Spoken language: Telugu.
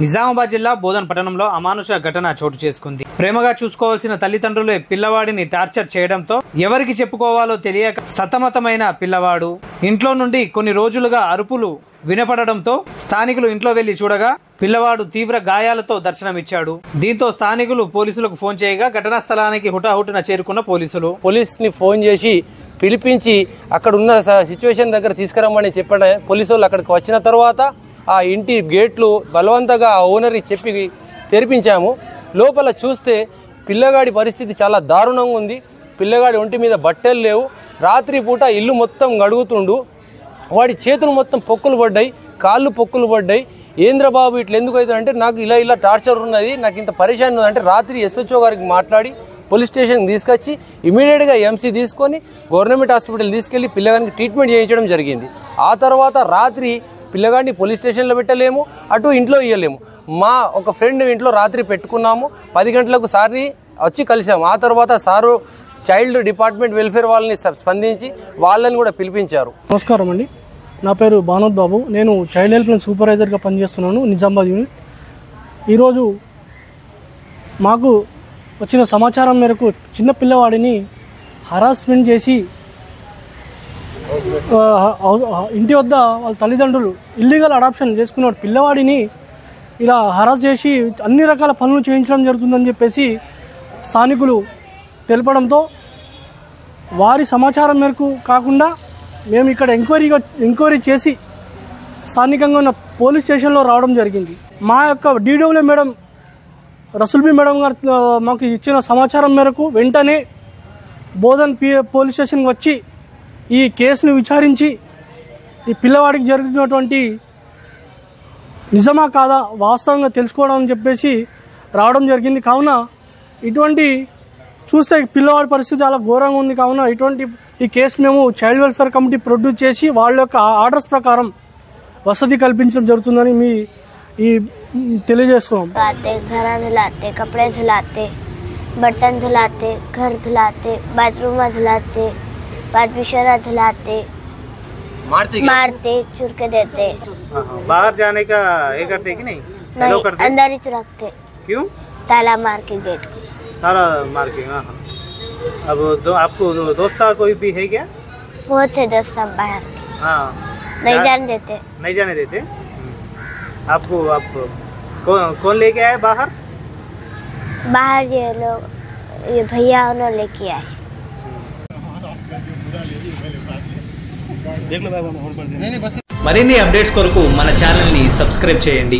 నిజామాబాద్ జిల్లా బోధన్ పట్టణంలో అమానుష ఘటన చోటు చేసుకుంది. ప్రేమగా చూసుకోవాల్సిన తల్లిదండ్రులే పిల్లవాడిని టార్చర్ చేయడంతో ఎవరికి చెప్పుకోవాలో తెలియక సతమతమైన పిల్లవాడు ఇంట్లో నుండి కొన్ని రోజులుగా అరుపులు వినపడడంతో స్థానికులు ఇంట్లో వెళ్లి చూడగా పిల్లవాడు తీవ్ర గాయాలతో దర్శనమిచ్చాడు. దీంతో స్థానికులు పోలీసులకు ఫోన్ చేయగా ఘటనా స్థలానికి హుటాహుటిన చేరుకున్న పోలీసుని ఫోన్ చేసి పిలిపించి అక్కడ ఉన్న సిచ్యువేషన్ దగ్గర తీసుకురమ్మని చెప్పడం. పోలీసు వాళ్ళు అక్కడికి వచ్చిన తర్వాత ఆ ఇంటి గేట్లు బలవంతంగా ఆ ఓనర్కి చెప్పి తెరిపించాము. లోపల చూస్తే పిల్లగాడి పరిస్థితి చాలా దారుణంగా ఉంది. పిల్లగాడి ఒంటి మీద బట్టలు లేవు. రాత్రి పూట ఇల్లు మొత్తం గడుగుతుండు. వాడి చేతులు మొత్తం పొక్కులు పడ్డాయి, కాళ్ళు పొక్కులు పడ్డాయి. ఏంద్రబాబు ఇట్లా ఎందుకు అవుతుందంటే నాకు ఇలా టార్చర్ ఉన్నది, నాకు ఇంత పరిశాన్ ఉంది అంటే రాత్రి ఎస్హెచ్ఓ గారికి మాట్లాడి పోలీస్ స్టేషన్కి తీసుకొచ్చి ఇమీడియట్గా ఎంసీ తీసుకొని గవర్నమెంట్ హాస్పిటల్ తీసుకెళ్లి పిల్లగానికి ట్రీట్మెంట్ చేయించడం జరిగింది. ఆ తర్వాత రాత్రి పిల్లగాడిని పోలీస్ స్టేషన్లో పెట్టలేము, అటు ఇంట్లో ఇవ్వలేము. మా ఒక ఫ్రెండ్ ఇంట్లో రాత్రి పెట్టుకున్నాము. 10 గంటలకు సార్ని వచ్చి కలిసాము. ఆ తర్వాత సారు చైల్డ్ డిపార్ట్మెంట్ వెల్ఫేర్ వాళ్ళని స్పందించి వాళ్ళని కూడా పిలిపించారు. నమస్కారం అండి, నా పేరు భానోద్ బాబు. నేను చైల్డ్ హెల్ప్ లైన్ సూపర్వైజర్గా పనిచేస్తున్నాను నిజామాబాద్ యూనిట్. ఈరోజు మాకు వచ్చిన సమాచారం మేరకు చిన్న పిల్లవాడిని హరాస్మెంట్ చేసి ఇంటి వద్ద వాళ్ళ తల్లిదండ్రులు ఇల్లీగల్ అడాప్షన్ చేసుకున్న పిల్లవాడిని ఇలా హరాస్ చేసి అన్ని రకాల పనులు చేయించడం జరుగుతుందని చెప్పేసి స్థానికులు తెలపడంతో వారి సమాచారం మేరకు కాకుండా మేము ఇక్కడ ఎంక్వైరీ చేసి స్థానికంగా ఉన్న పోలీస్ స్టేషన్లో రావడం జరిగింది. మా యొక్క DW madam Rasool Bi madam గారు మాకు ఇచ్చిన సమాచారం మేరకు వెంటనే బోధన్ పోలీస్ స్టేషన్కి వచ్చి ఈ కేసును విచారించి ఈ పిల్లవాడికి జరుగుతున్నటువంటి నిజమా కాదా వాస్తవంగా తెలుసుకోవడం అని చెప్పేసి రావడం జరిగింది. కావున ఇటువంటి చూస్తే పిల్లవాడి పరిస్థితి చాలా ఘోరంగా ఉంది. కావున ఈ కేసు మేము చైల్డ్ వెల్ఫేర్ కమిటీ ప్రొడ్యూస్ చేసి వాళ్ళ యొక్క ఆర్డర్స్ ప్రకారం వసతి కల్పించడం జరుగుతుందని మీ ఈ తెలియజేస్తున్నాం. कपड़े धुलाते, बर्तन धुलाते, घर धुलाते, बाथरूम धुलाते, बाद बिछौना धुलाते, मारते चुर के देते। बाहर जाने का ये करते कि नहीं? अंदर ही रखते। क्यों? ताला मार के गेट को। ताला मार के। हाँ। अब आपको दोस्ता कोई भी है क्या? बहुत से दोस्त बाहर। हाँ। नहीं जाने देते। नहीं जाने देते। आपको आप कौन लेके आए बाहर? बाहर ये लोग, ये भैया उन्होंने लेके आए। మరిన్ని అప్డేట్స్ కొరకు మన ఛానల్ ని సబ్స్క్రైబ్ చేయండి.